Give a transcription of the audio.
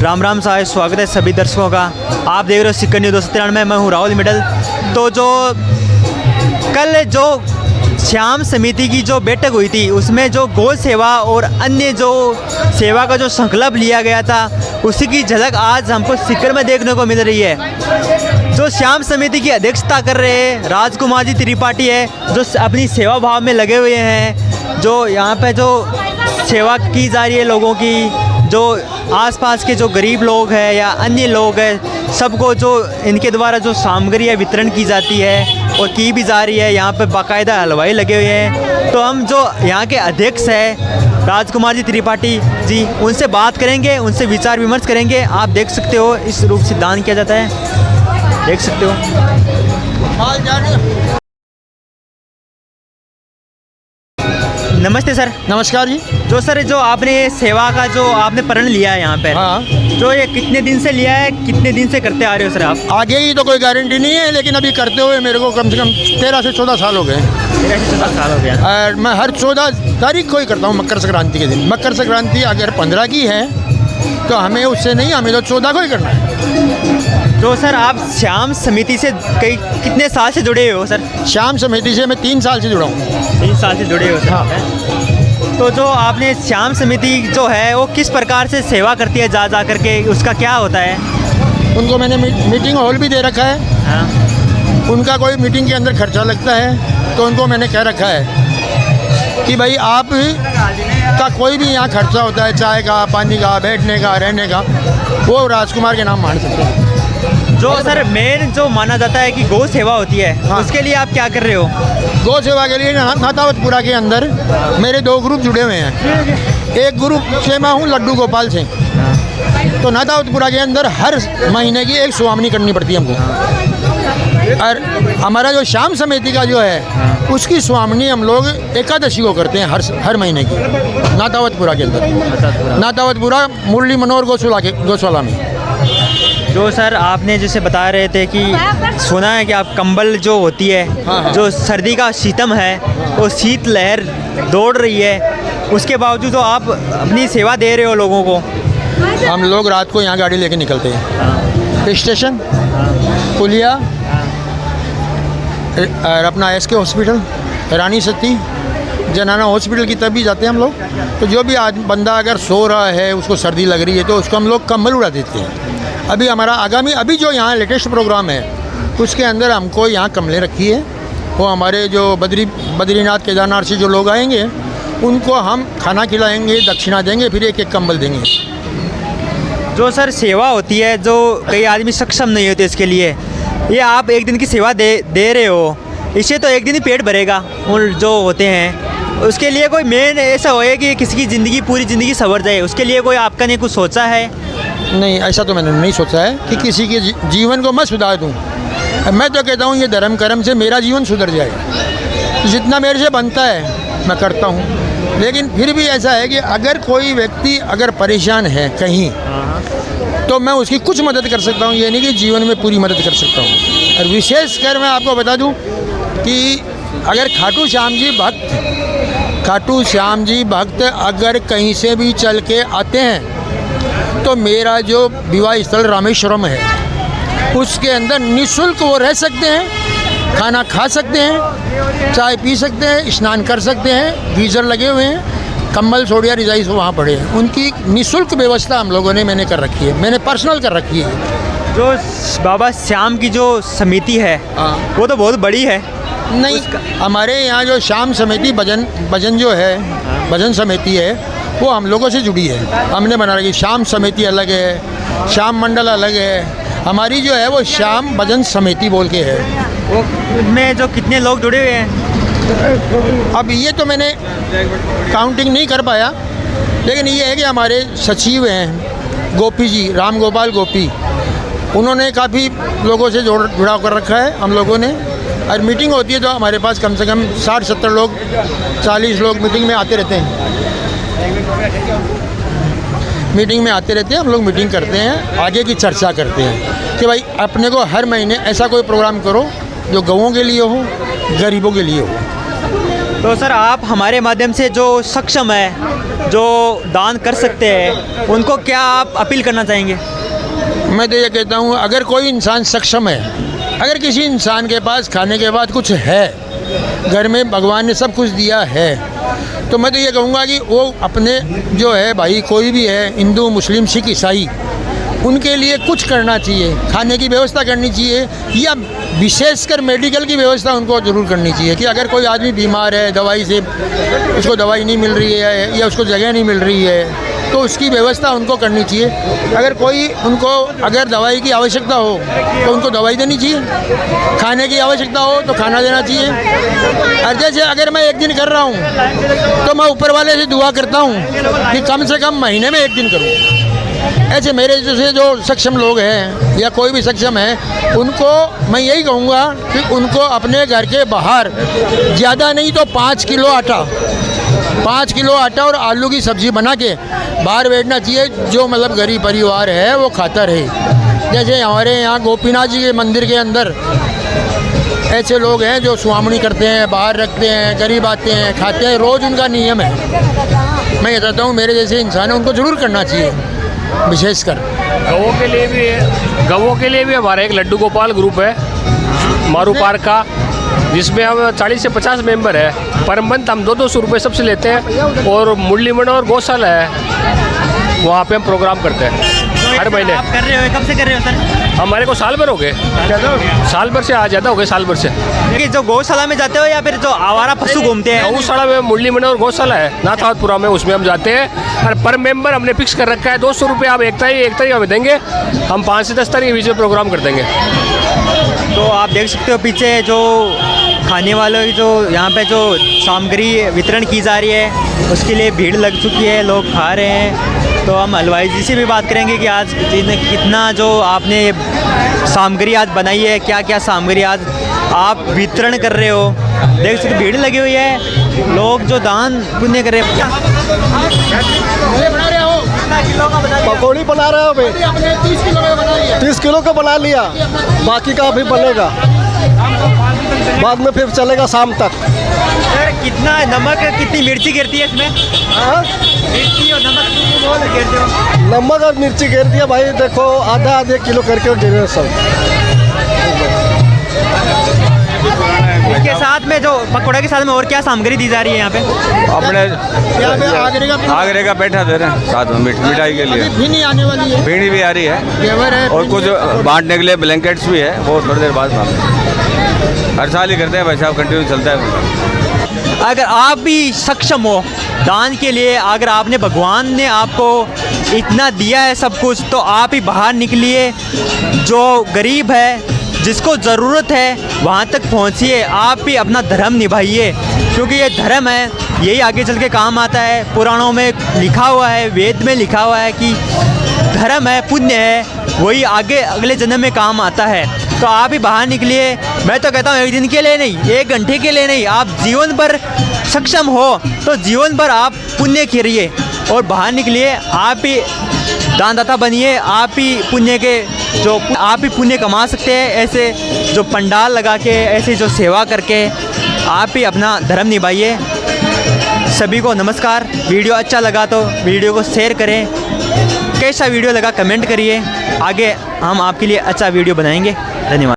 राम राम साहब, स्वागत है सभी दर्शकों का। आप देख रहे हो सिक्कर न्यूज़ 293 में। मैं हूँ राहुल मिडल। तो जो कल जो श्याम समिति की जो बैठक हुई थी उसमें जो गौ सेवा और अन्य जो सेवा का जो संकल्प लिया गया था उसी की झलक आज हमको सिक्कर में देखने को मिल रही है। जो श्याम समिति की अध्यक्षता कर रहे हैं राजकुमार जी त्रिपाठी है, जो अपनी सेवा भाव में लगे हुए हैं। जो यहाँ पे जो सेवा की जा रही है लोगों की, जो आसपास के जो गरीब लोग हैं या अन्य लोग हैं, सबको जो इनके द्वारा जो सामग्री है वितरण की जाती है और की भी जा रही है। यहाँ पे बाकायदा हलवाई लगे हुए हैं। तो हम जो यहाँ के अध्यक्ष हैं राजकुमार जी त्रिपाठी जी, उनसे बात करेंगे, उनसे विचार विमर्श करेंगे। आप देख सकते हो इस रूप से दान किया जाता है, देख सकते हो। नमस्ते सर। नमस्कार जी। जो सर जो आपने सेवा का जो आपने प्रण लिया है यहाँ पे, हाँ, जो ये कितने दिन से लिया है, कितने दिन से करते आ रहे हो सर आप? आगे ही तो कोई गारंटी नहीं है, लेकिन अभी करते हुए मेरे को कम से कम 13 से 14 साल हो गए। 13 से 14 साल हो गया। और मैं हर 14 तारीख को ही करता हूँ, मकर संक्रांति के दिन। मकर संक्रांति अगर 15 की है तो हमें उससे नहीं, हमें तो 14 को ही करना है। तो सर आप श्याम समिति से कितने साल से जुड़े हो सर? श्याम समिति से मैं 3 साल से जुड़ा हूँ। 3 साल से जुड़े हो सर। हाँ। तो जो आपने श्याम समिति जो है वो किस प्रकार से सेवा करती है जा करके, उसका क्या होता है? उनको मैंने मीटिंग हॉल भी दे रखा है। हाँ। उनका कोई मीटिंग के अंदर खर्चा लगता है तो उनको मैंने कह रखा है कि भाई आप का कोई भी यहाँ खर्चा होता है, चाय का, पानी का, बैठने का, रहने का, वो राजकुमार के नाम मान सकते हैं। जो सर मेन जो माना जाता है कि गौ सेवा होती है, हाँ। उसके लिए आप क्या कर रहे हो? गौ सेवा के लिए नातावतपुरा के अंदर मेरे 2 ग्रुप जुड़े हुए हैं। एक ग्रुप से मैं हूँ लड्डू गोपाल से। तो नातावतपुरा के अंदर हर महीने की एक सुहामनी करनी पड़ती है हमको। और हमारा जो श्याम समिति का जो है उसकी सुहामनी हम लोग एकादशी को करते हैं हर महीने की, नातावतपुरा के अंदर। नातावतपुरा मुरली मनोहर गौशाला में। जो सर आपने जैसे बता रहे थे कि सुना है कि आप कंबल जो होती है, हाँ। जो सर्दी का शीतम है, वो शीत लहर दौड़ रही है, उसके बावजूद तो आप अपनी सेवा दे रहे हो लोगों को। हम लोग रात को यहाँ गाड़ी लेके निकलते हैं, स्टेशन, पुलिया और अपना SK हॉस्पिटल, रानी सती, जनाना हॉस्पिटल की तरफ भी जाते हैं हम लोग। तो जो भी आज बंदा अगर सो रहा है, उसको सर्दी लग रही है, तो उसको हम लोग कंबल उड़ा देते हैं। अभी हमारा अभी जो यहाँ लेटेस्ट प्रोग्राम है उसके अंदर हमको यहाँ कमलें रखी है। वो हमारे जो बद्रीनाथ केदारनाथ से जो लोग आएंगे उनको हम खाना खिलाएंगे, दक्षिणा देंगे, फिर एक कम्बल देंगे। जो सर सेवा होती है, जो कई आदमी सक्षम नहीं होते इसके लिए, ये आप एक दिन की सेवा दे रहे हो, इससे तो एक दिन ही पेट भरेगा। और जो होते हैं उसके लिए कोई मेन ऐसा होए कि किसी की ज़िंदगी पूरी ज़िंदगी संवर जाए, उसके लिए कोई आपका नहीं कुछ सोचा है? नहीं, ऐसा तो मैंने नहीं सोचा है कि किसी के जीवन को मैं सुधार दूँ। मैं तो कहता हूँ ये धर्म कर्म से मेरा जीवन सुधर जाए। जितना मेरे से बनता है मैं करता हूँ। लेकिन फिर भी ऐसा है कि अगर कोई व्यक्ति अगर परेशान है कहीं, तो मैं उसकी कुछ मदद कर सकता हूँ, ये नहीं कि जीवन में पूरी मदद कर सकता हूँ। और विशेष कर मैं आपको बता दूँ कि अगर खाटू श्याम जी भक्त अगर कहीं से भी चल के आते हैं तो मेरा जो विवाह स्थल रामेश्वरम है उसके अंदर निःशुल्क वो रह सकते हैं, खाना खा सकते हैं, चाय पी सकते हैं, स्नान कर सकते हैं। गीज़र लगे हुए हैं, कम्बल छोड़िया रिजाई से वहाँ पड़े हैं। उनकी निःशुल्क व्यवस्था हम लोगों ने मैंने कर रखी है, मैंने पर्सनल कर रखी है। जो बाबा श्याम की जो समिति है वो तो बहुत बड़ी है। नहीं, हमारे यहाँ जो श्याम समिति भजन जो है, भजन समिति है, वो हम लोगों से जुड़ी है। हमने बना रखी। श्याम समिति अलग है, श्याम मंडल अलग है। हमारी जो है वो श्याम भजन समिति बोल के है। वो में जो कितने लोग जुड़े हुए हैं अब ये तो मैंने काउंटिंग नहीं कर पाया, लेकिन ये है कि हमारे सचिव हैं गोपी जी, राम गोपाल गोपी, उन्होंने काफ़ी लोगों से जुड़ाव कर रखा है हम लोगों ने। और मीटिंग होती है तो हमारे पास कम से कम 60-70 लोग, 40 लोग मीटिंग में आते रहते हैं। हम लोग मीटिंग करते हैं, आगे की चर्चा करते हैं कि भाई अपने को हर महीने ऐसा कोई प्रोग्राम करो जो गौओं के लिए हो, गरीबों के लिए हो। तो सर आप हमारे माध्यम से जो सक्षम है, जो दान कर सकते हैं, उनको क्या आप अपील करना चाहेंगे? मैं तो ये कहता हूँ, अगर कोई इंसान सक्षम है, अगर किसी इंसान के पास खाने के बाद कुछ है, घर में भगवान ने सब कुछ दिया है, तो मैं तो ये कहूँगा कि वो अपने जो है भाई, कोई भी है, हिंदू मुस्लिम सिख ईसाई, उनके लिए कुछ करना चाहिए, खाने की व्यवस्था करनी चाहिए, या विशेषकर मेडिकल की व्यवस्था उनको ज़रूर करनी चाहिए कि अगर कोई आदमी बीमार है, दवाई से उसको दवाई नहीं मिल रही है या उसको जगह नहीं मिल रही है, तो उसकी व्यवस्था उनको करनी चाहिए। अगर कोई उनको अगर दवाई की आवश्यकता हो तो उनको दवाई देनी चाहिए, खाने की आवश्यकता हो तो खाना देना चाहिए। और जैसे अगर मैं एक दिन कर रहा हूँ तो मैं ऊपर वाले से दुआ करता हूँ कि कम से कम महीने में एक दिन करूँ। ऐसे मेरे जैसे जो सक्षम लोग हैं या कोई भी सक्षम है, उनको मैं यही कहूँगा कि उनको अपने घर के बाहर ज़्यादा नहीं तो 5 किलो आटा और आलू की सब्ज़ी बना के बाहर बैठना चाहिए। जो मतलब गरीब परिवार है वो खाता रहे। जैसे हमारे यहाँ गोपीनाथ जी के मंदिर के अंदर ऐसे लोग हैं जो सुहामनी करते हैं, बाहर रखते हैं, गरीब आते हैं, खाते हैं, रोज़ उनका नियम है। मैं ये कहता हूँ मेरे जैसे इंसान है उनको ज़रूर करना चाहिए। विशेषकर गवों के लिए भी हमारा एक लड्डू गोपाल ग्रुप है मारू पार्क का, जिसमें हम 40 से 50 मेंबर है। पर मंथ हम 200 रुपये सबसे लेते हैं, और मुरली मंडी और गौशाला है, वहाँ पे हम प्रोग्राम करते हैं हर महीने। आप कर रहे हो, कब से कर रहे हो सर? हमारे को साल भर हो गए, साल भर से आ जाता हो गए, साल भर से। कि जो गौशाला में जाते हो या फिर जो आवारा पशु घूमते हैं? गौशाला में मुरली मंडी और गौशाला है नाथावतपुरा में, उसमें हम जाते हैं। और पर मेंबर हमने फिक्स कर रखा है 200 रुपये। आप एक तारीख हमें देंगे, हम 5 से 10 तारीख के बीच में प्रोग्राम कर देंगे। तो आप देख सकते हो पीछे जो खाने वालों की जो यहाँ पे जो सामग्री वितरण की जा रही है, उसके लिए भीड़ लग चुकी है, लोग खा रहे हैं। तो हम हलवाई जी से भी बात करेंगे कि आज कितना जो आपने ये सामग्री आज बनाई है, क्या क्या सामग्री आज आप वितरण कर रहे हो। देख सकते भीड़ लगी हुई है, लोग जो दान पुण्य कर रहे हैं। पकौड़ी बना रहे हो भाई? 30 किलो का बना लिया, बाकी का अभी बनेगा, बाद में फिर चलेगा शाम तक। सर कितना नमक, कितनी मिर्ची गिरती है इसमें? हाँ? मिर्ची और नमक बहुत गिरते हो? नमक और मिर्ची गिर दिया भाई, देखो आधा किलो करके गिरे सब। इसके साथ में जो पकौड़ा के साथ में और क्या सामग्री दी जा रही है यहाँ पे? अपने यहाँ पे आगरे का पेठा दे रहे हैं साथ में मिठाई के लिए। भी आने वाली है, भीड़ी भी आ रही है, घेवर है, और कुछ बांटने के लिए ब्लैंकेट्स भी है, वो थोड़ी देर बाद हर साल ही करते हैं भाई साहब, कंटिन्यू चलता है। अगर आप भी सक्षम हो दान के लिए, अगर आपने भगवान ने आपको इतना दिया है सब कुछ, तो आप ही बाहर निकलिए। जो गरीब है, जिसको ज़रूरत है, वहाँ तक पहुँचिए। आप भी अपना धर्म निभाइए, क्योंकि ये धर्म है, यही आगे चल के काम आता है। पुराणों में लिखा हुआ है, वेद में लिखा हुआ है कि धर्म है, पुण्य है, वही आगे अगले जन्म में काम आता है। तो आप ही बाहर निकलिए। मैं तो कहता हूँ एक दिन के लिए नहीं, 1 घंटे के लिए नहीं, आप जीवन भर सक्षम हो तो जीवन भर आप पुण्य करिए और बाहर निकलिए। आप ही दानदाता बनिए, आप ही पुण्य के जो आप ही पुण्य कमा सकते हैं। ऐसे जो पंडाल लगा के, ऐसे जो सेवा करके आप ही अपना धर्म निभाइए। सभी को नमस्कार। वीडियो अच्छा लगा तो वीडियो को शेयर करें, कैसा वीडियो लगा कमेंट करिए, आगे हम आपके लिए अच्छा वीडियो बनाएंगे। धन्यवाद।